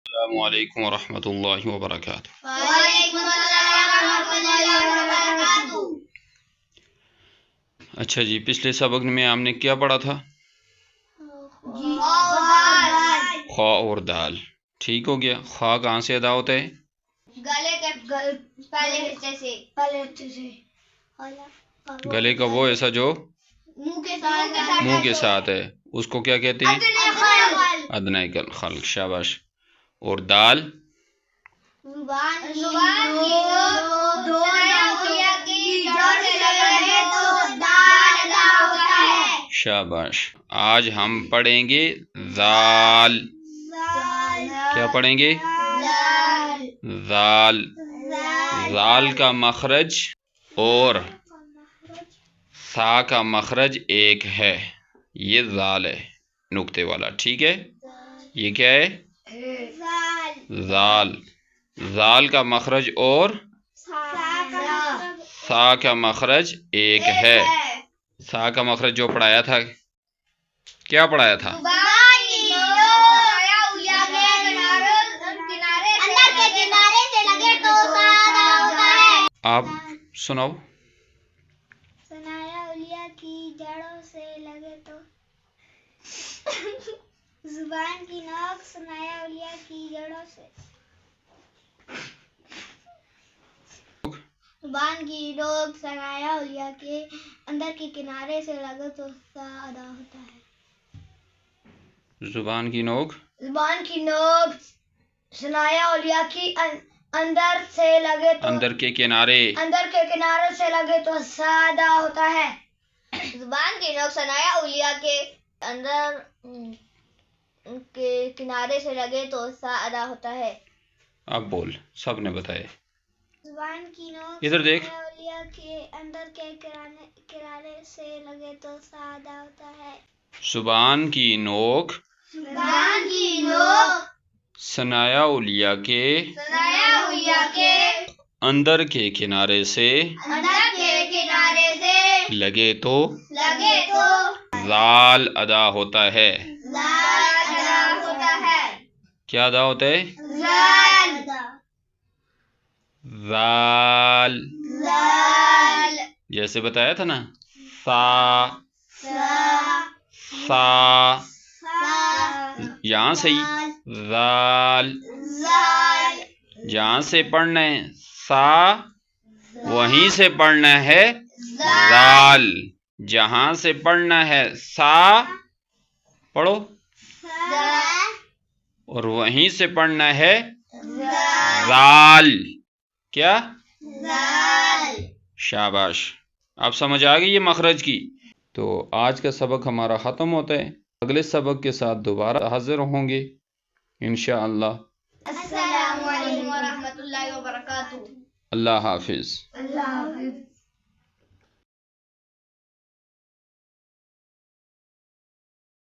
السلام علیکم ورحمۃ اللہ وبرکاتہ۔ وعلیکم السلام ورحمۃ اللہ وبرکاتہ۔ اچھا جی، پچھلے سبق میں ہم نے کیا پڑھا تھا؟ خا اور دال۔ ٹھیک ہو گیا۔ خا کہاں سے ادا ہوتا ہے؟ گلے کے پہلے حصے سے۔ گلے کا وہ حصہ جو منہ کے ساتھ ہے، اس کو کیا کہتے ہیں؟ ادنیٰ الخلق۔ شاباش۔ اور دال؟ شاباش۔ آج ہم پڑھیں گے ذال۔ کیا پڑھیں گے؟ ذال۔ ذال کا مخرج اور سا کا مخرج ایک ہے، یہ ذال ہے نقطے والا۔ ٹھیک ہے، یہ کیا ہے؟ ذال۔ ذال کا مخرج اور سا کا مخرج ایک ہے۔ سا کا مخرج جو پڑھایا تھا، کیا پڑھایا تھا؟ آپ سناؤ۔ ثنایا علیہ کی جڑوں سے لگے تو زبان کی نوک ثنایا علیہ کی جڑوں سے۔ زبان کی نوک ثنایا علیہ کے اندر کے کنارے سے لگے تو سا ادا ہوتا ہے۔ زبان کی نوک ثنایا علیہ کی اندر سے لگے تو اندر کے کنارے سے لگے تو سا ادا ہوتا ہے۔ زبان کی نوک ثنایا علیہ کے اندر کے کنارے سے لگے تو سا ادا ہوتا ہے۔ اب بول، سب نے بتائے۔ زبان کی نوک ادھر دیکھ۔ ثنایا علیہ کے اندر کے کنارے سے لگے تو سا ادا ہوتا ہے۔ زبان کی نوک ثنایا علیہ کے اندر کے کنارے سے لگے تو ذال ادا ہوتا ہے۔ کیا ادا ہوتا ہے؟ ذال۔ جیسے بتایا تھا نا، سا یہاں سے ہی ذال، جہاں سے پڑھنا ہے سا وہیں سے پڑھنا ہے ذال، جہاں سے پڑھنا ہے سا پڑھو، اور وہیں سے پڑھنا ہے ذال۔ کیا؟ شاباش۔ آپ سمجھ آ گئی یہ مخرج کی؟ تو آج کا سبق ہمارا ختم ہوتا ہے، اگلے سبق کے ساتھ دوبارہ حاضر ہوں گے انشاءاللہ۔ السلام علیکم ورحمۃ اللہ وبرکاتہ۔ اللہ حافظ۔ اللہ حافظ۔